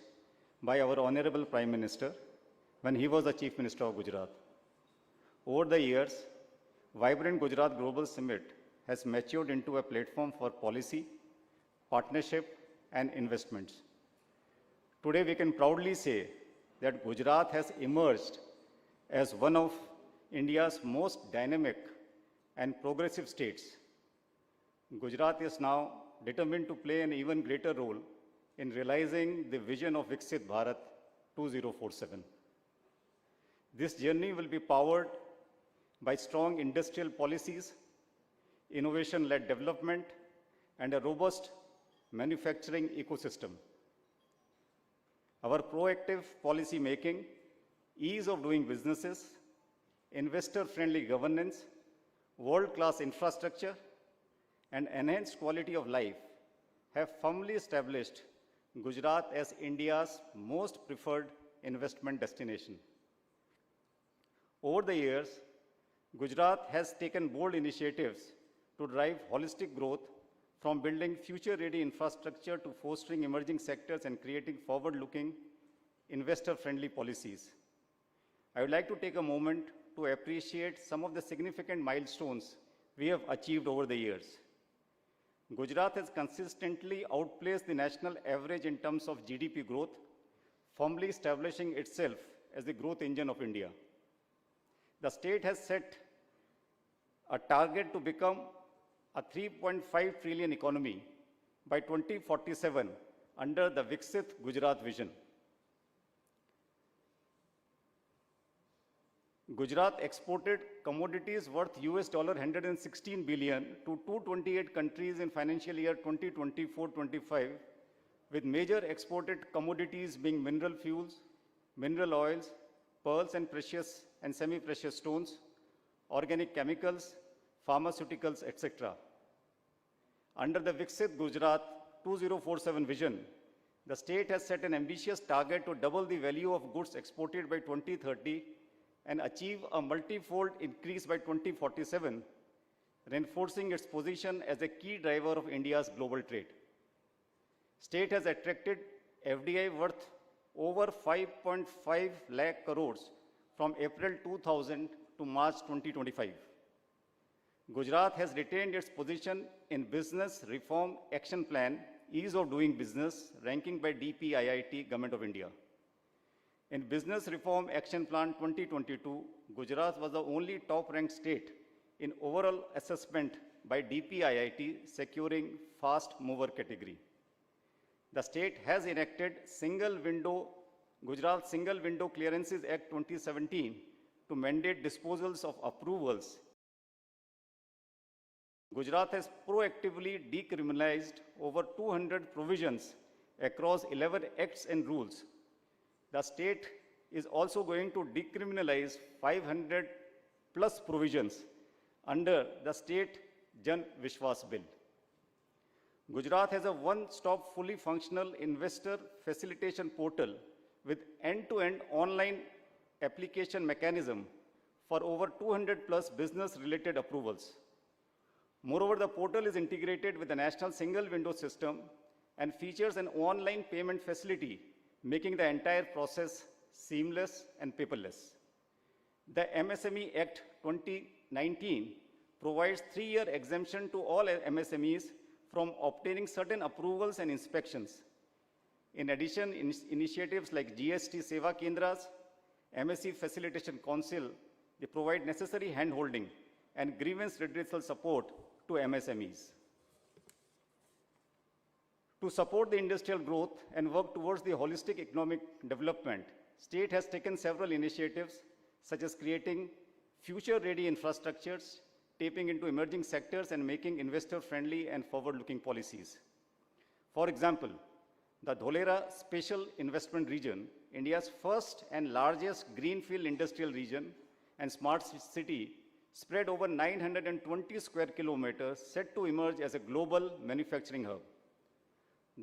by our Honorable Prime Minister when he was the Chief Minister of Gujarat. Over the years, Vibrant Gujarat Global Summit has matured into a platform for policy, partnership, and investments. Today, we can proudly say that Gujarat has emerged as one of India's most dynamic and progressive states. Gujarat is now determined to play an even greater role in realizing the vision of Viksit Bharat 2047. This journey will be powered by strong industrial policies, innovation-led development, and a robust manufacturing ecosystem. Our proactive policy making, ease of doing businesses, investor-friendly governance, world-class infrastructure, and enhanced quality of life have firmly established Gujarat as India's most preferred investment destination. Over the years, Gujarat has taken bold initiatives to drive holistic growth, from building future-ready infrastructure to fostering emerging sectors and creating forward-looking, investor-friendly policies. I would like to take a moment to appreciate some of the significant milestones we have achieved over the years. Gujarat has consistently outpaced the national average in terms of GDP growth, firmly establishing itself as the growth engine of India. The state has set a target to become a 3.5 trillion economy by 2047 under the Viksit Gujarat vision. Gujarat exported commodities worth $116 billion to 228 countries in financial year 2024-25, with major exported commodities being mineral fuels, mineral oils, pearls and precious and semi-precious stones, organic chemicals, pharmaceuticals, etc. Under the Viksit Gujarat 2047 vision, the state has set an ambitious target to double the value of goods exported by 2030 and achieve a multi-fold increase by 2047, reinforcing its position as a key driver of India's global trade. State has attracted FDI worth over 5.5 lakh crores from April 2000 to March 2025. Gujarat has retained its position in Business Reform Action Plan, Ease of Doing Business, ranking by DPIIT, Government of India. In Business Reform Action Plan 2022, Gujarat was the only top-ranked state in overall assessment by DPIIT securing fast mover category. The state has enacted Gujarat Single Window Clearances Act 2017 to mandate disposals of approvals. Gujarat has proactively decriminalized over 200 provisions across 11 acts and rules. The state is also going to decriminalize 500 plus provisions under the State Jan Vishwas Bill. Gujarat has a one-stop, fully functional investor facilitation portal with end-to-end online application mechanism for over 200 plus business-related approvals. Moreover, the portal is integrated with the National Single Window System and features an online payment facility, making the entire process seamless and paperless. The MSME Act 2019 provides 3-year exemption to all MSMEs from obtaining certain approvals and inspections. In addition, initiatives like GST Seva Kendras, MSE Facilitation Council, they provide necessary handholding and grievance redressal support to MSMEs. To support the industrial growth and work towards the holistic economic development, state has taken several initiatives such as creating future-ready infrastructures, tapping into emerging sectors and making investor-friendly and forward-looking policies. For example, the Dholera Special Investment Region, India's first and largest greenfield industrial region and smart city, spread over 920 square kilometers, set to emerge as a global manufacturing hub.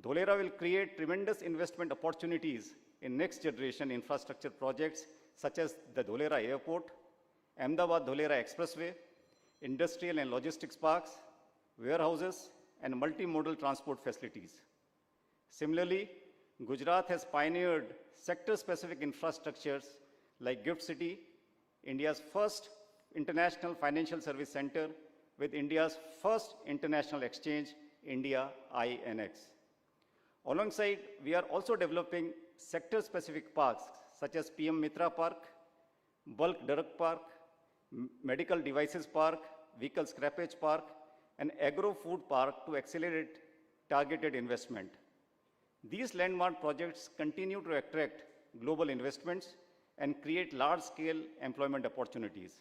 Dholera will create tremendous investment opportunities in next generation infrastructure projects such as the Dholera Airport, Ahmedabad-Dholera Expressway, industrial and logistics parks, warehouses, and multimodal transport facilities. Similarly, Gujarat has pioneered sector-specific infrastructures like GIFT City, India's first international financial service center with India's first international exchange, India INX. Alongside, we are also developing sector-specific parks such as PM Mitra Park, Bulk Drug Park, Medical Devices Park, Vehicle Scrappage Park, and Agro-Food Park to accelerate targeted investment. These landmark projects continue to attract global investments and create large-scale employment opportunities.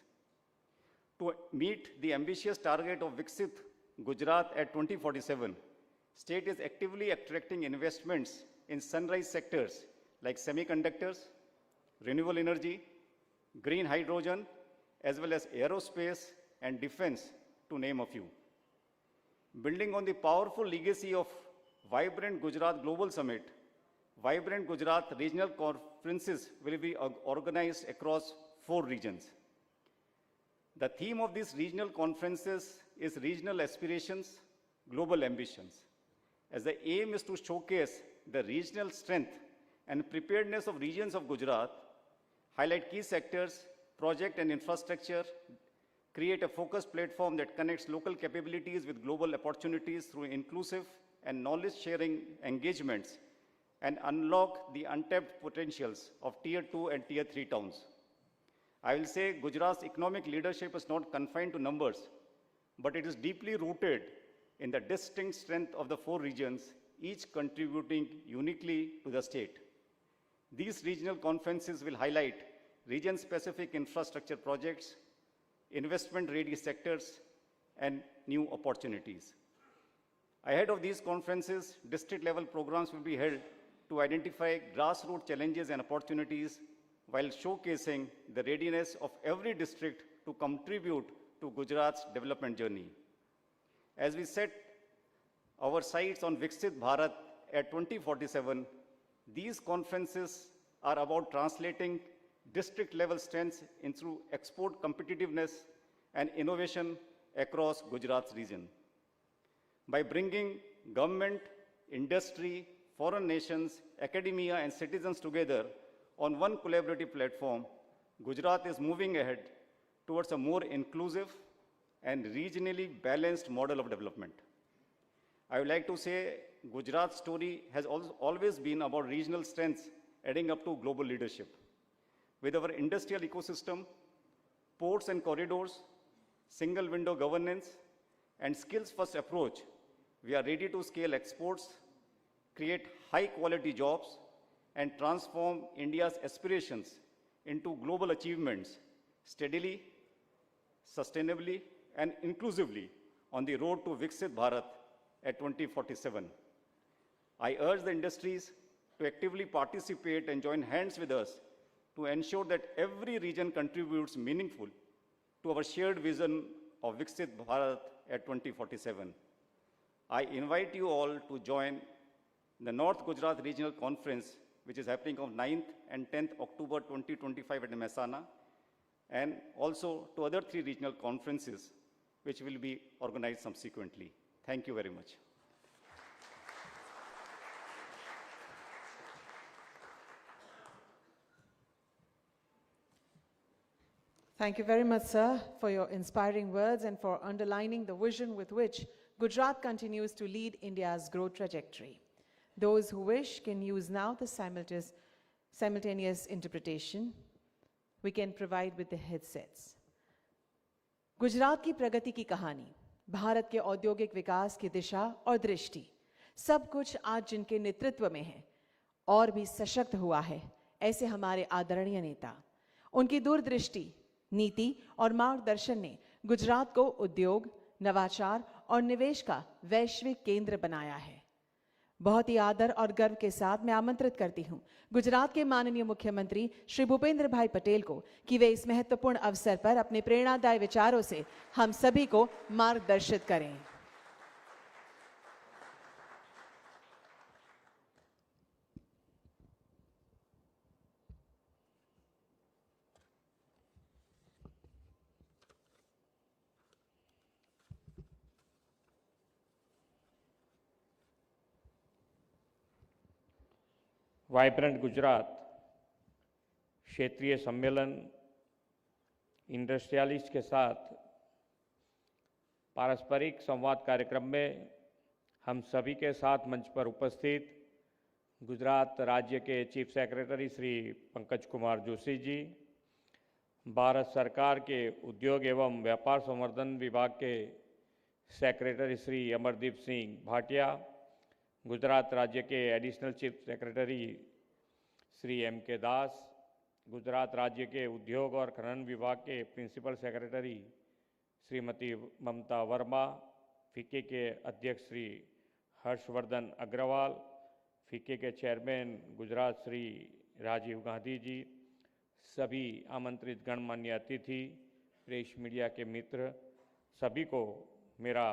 To meet the ambitious target of Viksit Gujarat at 2047, state is actively attracting investments in sunrise sectors like semiconductors, renewable energy, green hydrogen, as well as aerospace and defense, to name a few. Building on the powerful legacy of Vibrant Gujarat Global Summit, Vibrant Gujarat Regional Conferences will be organized across 4 regions. The theme of these regional conferences is regional aspirations, global ambitions, as the aim is to showcase the regional strength and preparedness of regions of Gujarat, highlight key sectors, project and infrastructure, create a focused platform that connects local capabilities with global opportunities through inclusive and knowledge-sharing engagements, and unlock the untapped potentials of Tier 2 and Tier 3 towns. I will say Gujarat's economic leadership is not confined to numbers, but it is deeply rooted in the distinct strength of the 4 regions, each contributing uniquely to the state. These regional conferences will highlight region-specific infrastructure projects, investment-ready sectors, and new opportunities. Ahead of these conferences, district-level programs will be held to identify grassroots challenges and opportunities while showcasing the readiness of every district to contribute to Gujarat's development journey. As we set our sights on Viksit Bharat at 2047, these conferences are about translating district-level strengths into export competitiveness and innovation across Gujarat's region. By bringing government, industry, foreign nations, academia, and citizens together on one collaborative platform, Gujarat is moving ahead towards a more inclusive and regionally balanced model of development. I would like to say Gujarat's story has always been about regional strengths adding up to global leadership. With our industrial ecosystem, ports and corridors, single window governance, and skills-first approach, we are ready to scale exports, create high-quality jobs, and transform India's aspirations into global achievements steadily, sustainably, and inclusively on the road to Viksit Bharat at 2047. I urge the industries to actively participate and join hands with us to ensure that every region contributes meaningful to our shared vision of Viksit Bharat at 2047. I invite you all to join the North Gujarat Regional Conference, which is happening on 9th and 10th October 2025 at Mehsana, and also to other 3 regional conferences, which will be organized subsequently. Thank you very much. Thank you very much, sir, for your inspiring words and for underlining the vision with which Gujarat continues to lead India's growth trajectory. Those who wish can use now the simultaneous interpretation. We can provide with the headsets. Gujarat की प्रगति की कहानी, भारत के औद्योगिक विकास की दिशा और दृष्टि, सब कुछ आज जिनके नेतृत्व में है और भी सशक्त हुआ है, ऐसे हमारे आदरणीय नेता। उनकी दूरदृष्टि, नीति और मार्गदर्शन ने गुजरात को उद्योग, नवाचार और निवेश का वैश्विक केंद्र बनाया है। बहुत ही आदर और गर्व के साथ मैं आमंत्रित करती हूं गुजरात के माननीय मुख्यमंत्री श्री भूपेंद्र भाई पटेल को कि वे इस महत्वपूर्ण अवसर पर अपने प्रेरणादायी विचारों से हम सभी को मार्गदर्शित करें। वाइब्रेंट गुजरात क्षेत्रीय सम्मेलन इंडस्ट्रियलिस्ट के साथ पारस्परिक संवाद कार्यक्रम में हम सभी के साथ मंच पर उपस्थित गुजरात राज्य के चीफ सेक्रेटरी श्री पंकज कुमार जोशी जी, भारत सरकार के उद्योग एवं व्यापार संवर्धन विभाग के सेक्रेटरी श्री अमरदीप सिंह भाटिया, गुजरात राज्य के additional chief secretary Shri M K Das, Gujarat राज्य के उद्योग और खनन विभाग के प्रिंसिपल सेक्रेटरी श्रीमती ममता वर्मा, फिक्की के अध्यक्ष श्री हर्षवर्धन अग्रवाल, फिक्की के चेयरमैन गुजरात श्री राजीव गांधी जी, सभी आमंत्रित गणमान्य अतिथि, प्रेस मीडिया के मित्र, सभी को मेरा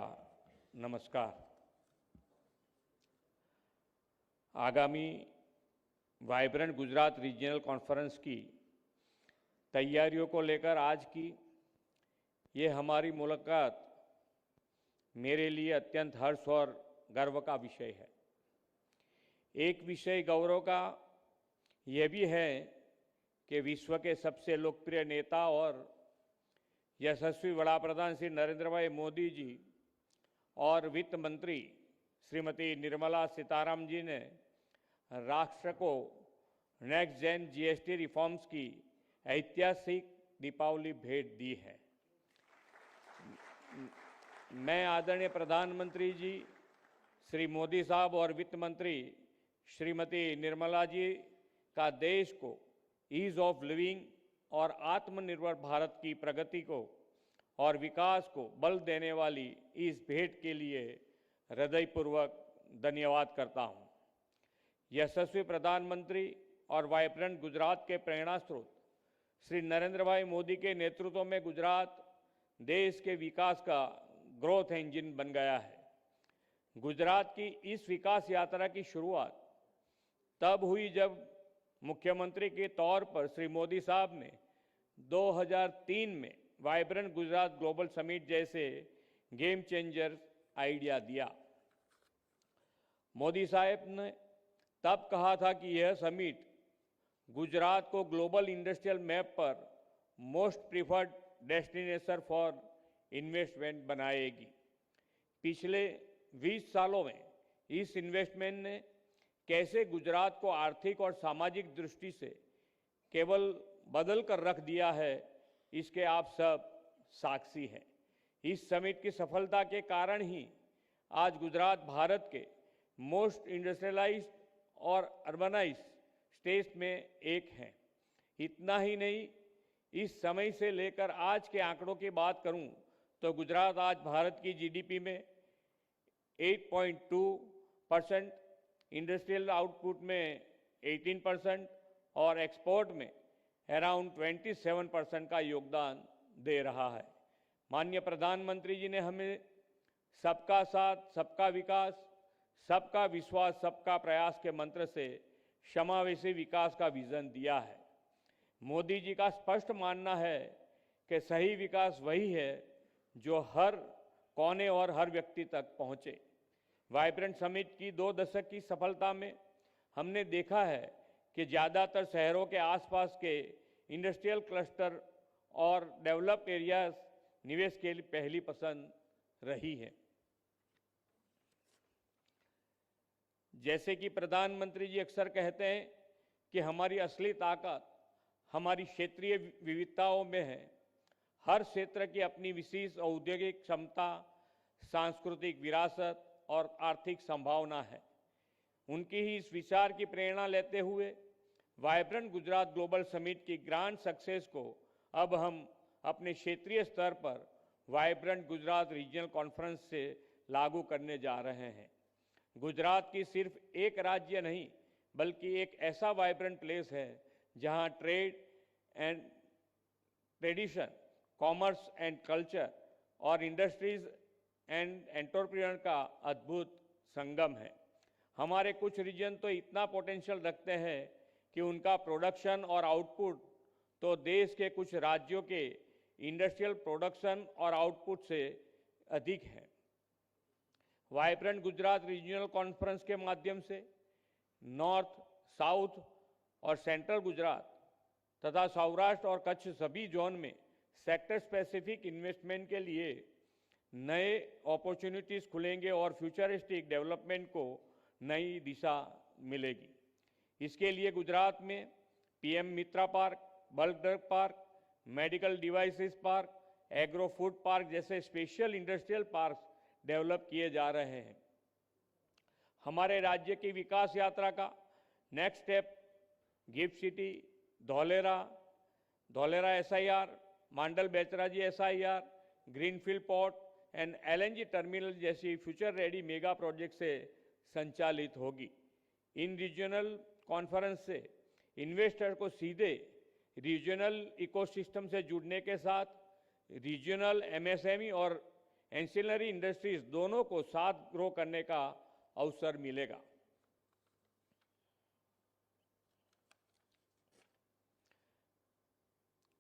नमस्कार। आगामी वाइब्रेंट गुजरात रीजनल कॉन्फ्रेंस की तैयारियों को लेकर आज की ये हमारी मुलाकात मेरे लिए अत्यंत हर्ष और गर्व का विषय है। एक विषय गौरव का यह भी है कि विश्व के सबसे लोकप्रिय नेता और यशस्वी वड़ा प्रधान श्री नरेंद्र भाई मोदी जी और वित्त मंत्री श्रीमती निर्मला सीतारामन जी ने राष्ट्र को नेक्स्ट जेन जीएसटी रिफॉर्म्स की ऐतिहासिक दीपावली भेंट दी है। मैं आदरणीय प्रधानमंत्री जी श्री मोदी साहब और वित्त मंत्री श्रीमती निर्मला जी का देश को ईज ऑफ लिविंग और आत्मनिर्भर भारत की प्रगति को और विकास को बल देने वाली इस भेंट के लिए हृदयपूर्वक धन्यवाद करता हूं। यशस्वी प्रधानमंत्री और वाइब्रेंट गुजरात के प्रेरणा स्रोत श्री नरेंद्र भाई मोदी के नेतृत्व में गुजरात देश के विकास का ग्रोथ इंजन बन गया है। गुजरात की इस विकास यात्रा की शुरुआत तब हुई जब मुख्यमंत्री के तौर पर श्री मोदी साहब ने 2003 में वाइब्रेंट गुजरात ग्लोबल समिट जैसे गेम चेंजर आइडिया दिया। मोदी साहब ने तब कहा था कि यह समिट गुजरात को ग्लोबल इंडस्ट्रियल मैप पर most preferred destination for investment बनाएगी। पिछले 20 सालों में इस इन्वेस्टमेंट ने कैसे गुजरात को आर्थिक और सामाजिक दृष्टि से केवल बदल कर रख दिया है, इसके आप सब साक्षी हैं। इस समिट की सफलता के कारण ही आज गुजरात भारत के मोस्ट इंडस्ट्रियलाइज्ड और अर्बनाइज्ड स्टेट्स में एक है। इतना ही नहीं, इस समय से लेकर आज के आंकड़ों की बात करूं तो गुजरात आज भारत की जीडीपी में 8.2%, इंडस्ट्रियल आउटपुट में 18% और एक्सपोर्ट में अराउंड 27% का योगदान दे रहा है। माननीय प्रधानमंत्री जी ने हमें सबका साथ, सबका विकास, सबका विश्वास, सबका प्रयास के मंत्र से समावेशी विकास का विजन दिया है। मोदी जी का स्पष्ट मानना है कि सही विकास वही है जो हर कोने और हर व्यक्ति तक पहुंचे। वाइब्रेंट समिट की 2 दशक की सफलता में हमने देखा है कि ज़्यादातर शहरों के आसपास के इंडस्ट्रियल क्लस्टर और डेवलप एरियाज निवेश के लिए पहली पसंद रही है। जैसे कि प्रधानमंत्री जी अक्सर कहते हैं कि हमारी असली ताकत हमारी क्षेत्रीय विविधताओं में है। हर क्षेत्र की अपनी विशेष औद्योगिक क्षमता, सांस्कृतिक विरासत और आर्थिक संभावना है। उनकी ही इस विचार की प्रेरणा लेते हुए वाइब्रेंट गुजरात ग्लोबल समिट की ग्रांड सक्सेस को अब हम अपने क्षेत्रीय स्तर पर वाइब्रेंट गुजरात रीजनल कॉन्फ्रेंस से लागू करने जा रहे हैं। गुजरात की सिर्फ एक राज्य नहीं बल्कि एक ऐसा वाइब्रेंट प्लेस है जहां trade and tradition, commerce and culture और इंडस्ट्रीज एंड एंटरप्रेन्योर का अद्भुत संगम है। हमारे कुछ रीजन तो इतना पोटेंशियल रखते हैं कि उनका प्रोडक्शन और आउटपुट तो देश के कुछ राज्यों के इंडस्ट्रियल प्रोडक्शन और आउटपुट से अधिक है। वाइब्रेंट गुजरात रीजनल कॉन्फ्रेंस के माध्यम से नॉर्थ, साउथ और सेंट्रल गुजरात तथा सौराष्ट्र और कच्छ सभी जोन में सेक्टर स्पेसिफिक इन्वेस्टमेंट के लिए नए अपॉर्चुनिटीज खुलेंगे और फ्यूचरिस्टिक डेवलपमेंट को नई दिशा मिलेगी। इसके लिए गुजरात में PM Mitra park, bulk drug park, medical devices park, agro food park जैसे स्पेशल इंडस्ट्रियल पार्क डेवलप किए जा रहे हैं। हमारे राज्य की विकास यात्रा का next step gift city, Dholera SIR, Mandal Becharaji SIR, greenfield port and LNG terminal जैसी फ्यूचर रेडी मेगा प्रोजेक्ट से संचालित होगी। इन रीजनल कॉन्फ्रेंस से इन्वेस्टर को सीधे रीजनल इकोसिस्टम से जुड़ने के साथ रीजनल एमएसएमई और एंसिलरी इंडस्ट्रीज दोनों को साथ ग्रो करने का अवसर मिलेगा।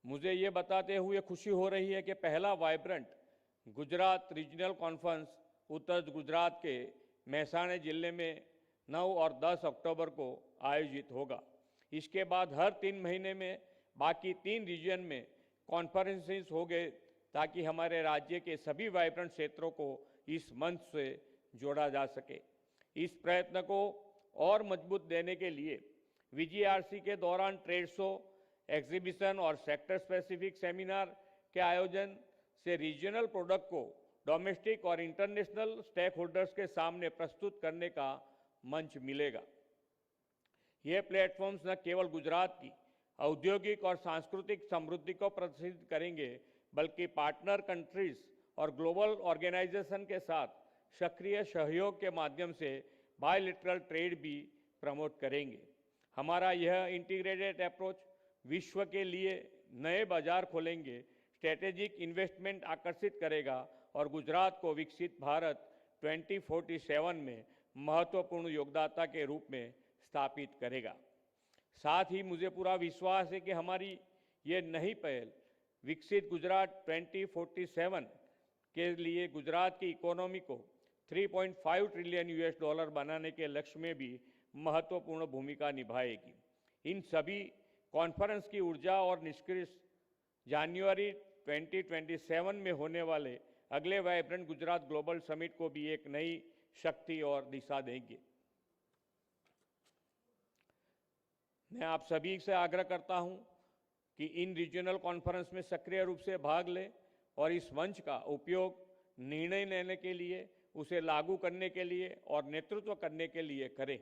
मुझे ये बताते हुए खुशी हो रही है कि पहला वाइब्रेंट गुजरात रीजनल कॉन्फ्रेंस उत्तर गुजरात के मेहसाणा जिले में 9 और 10 अक्टूबर को आयोजित होगा। इसके बाद हर 3 महीने में बाकी 3 रीजन में कॉन्फ्रेंसेस होंगे ताकि हमारे राज्य के सभी वाइब्रेंट क्षेत्रों को इस मंच से जोड़ा जा सके। इस प्रयत्न को और मजबूत देने के लिए वीजीआरसी के दौरान ट्रेड शो, एग्जीबिशन और सेक्टर स्पेसिफिक सेमिनार के आयोजन से रीजनल प्रोडक्ट को डोमेस्टिक और इंटरनेशनल स्टेक होल्डर्स के सामने प्रस्तुत करने का मंच मिलेगा। ये प्लेटफॉर्म्स न केवल गुजरात की औद्योगिक और सांस्कृतिक समृद्धि को प्रदर्शित करेंगे बल्कि पार्टनर कंट्रीज और ग्लोबल ऑर्गेनाइजेशन के साथ सक्रिय सहयोग के माध्यम से बायलैटरल ट्रेड भी प्रमोट करेंगे। हमारा यह इंटीग्रेटेड अप्रोच विश्व के लिए नए बाजार खोलेंगे, स्ट्रेटेजिक इन्वेस्टमेंट आकर्षित करेगा और गुजरात को विकसित भारत 2047 में महत्वपूर्ण योगदाता के रूप में स्थापित करेगा। साथ ही मुझे पूरा विश्वास है कि हमारी ये नई पहल विकसित गुजरात 2047 के लिए गुजरात की इकोनॉमी को 3.5 ट्रिलियन यूएस डॉलर बनाने के लक्ष्य में भी महत्वपूर्ण भूमिका निभाएगी। इन सभी कॉन्फ्रेंस की ऊर्जा और निष्कर्ष जनवरी 2027 में होने वाले अगले वाइब्रेंट गुजरात ग्लोबल समिट को भी एक नई शक्ति और दिशा देंगे। मैं आप सभी से आग्रह करता हूं कि इन रीजनल कॉन्फ्रेंस में सक्रिय रूप से भाग लें और इस मंच का उपयोग निर्णय लेने के लिए, उसे लागू करने के लिए और नेतृत्व करने के लिए करें।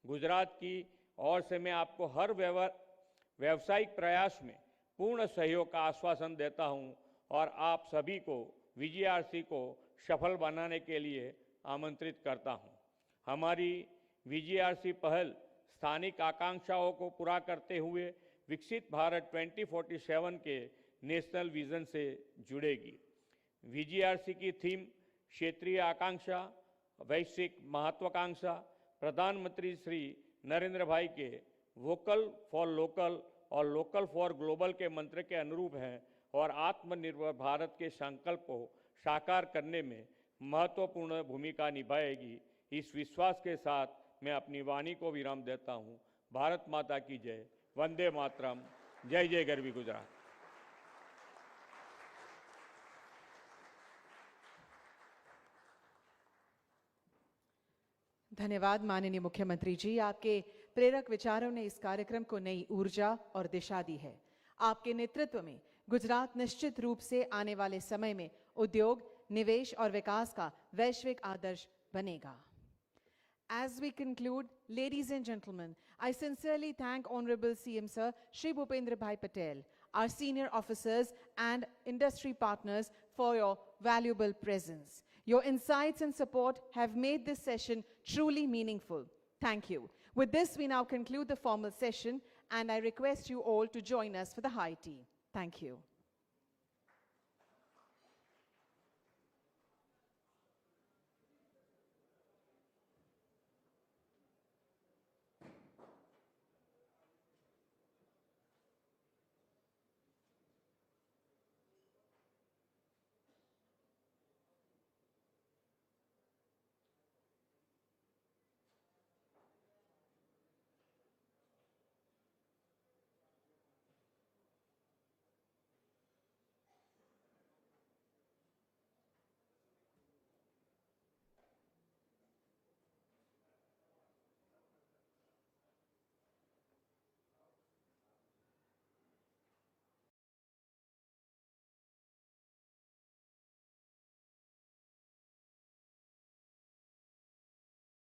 गुजरात की ओर से मैं आपको हर व्यावसायिक प्रयास में पूर्ण सहयोग का आश्वासन देता हूं और आप सभी को VGRC को सफल बनाने के लिए आमंत्रित करता हूं। हमारी VGRC पहल स्थानिक आकांक्षाओं को पूरा करते हुए विकसित भारत 2047 के नेशनल विजन से जुड़ेगी। VGRC की थीम क्षेत्रीय आकांक्षा, वैश्विक महत्वाकांक्षा प्रधानमंत्री श्री नरेंद्र भाई के वोकल फॉर लोकल और लोकल फॉर ग्लोबल के मंत्र के अनुरूप है और आत्मनिर्भर भारत के संकल्प को साकार करने में महत्वपूर्ण भूमिका निभाएगी। इस विश्वास के साथ मैं अपनी वाणी को विराम देता हूं। भारत माता की जय। वंदे मातरम। जय जय गरवी गुजरात। धन्यवाद माननीय मुख्यमंत्री जी, आपके प्रेरक विचारों ने इस कार्यक्रम को नई ऊर्जा और दिशा दी है। आपके नेतृत्व में गुजरात निश्चित रूप से आने वाले समय में उद्योग, निवेश और विकास का वैश्विक आदर्श बनेगा। As we conclude, ladies and gentlemen, I sincerely thank Honorable CM Sir Shri Bhupendra Bhai Patel, our senior officers and industry partners for your valuable presence. Your insights and support have made this session truly meaningful. Thank you. With this, we now conclude the formal session, and I request you all to join us for the high tea. Thank you.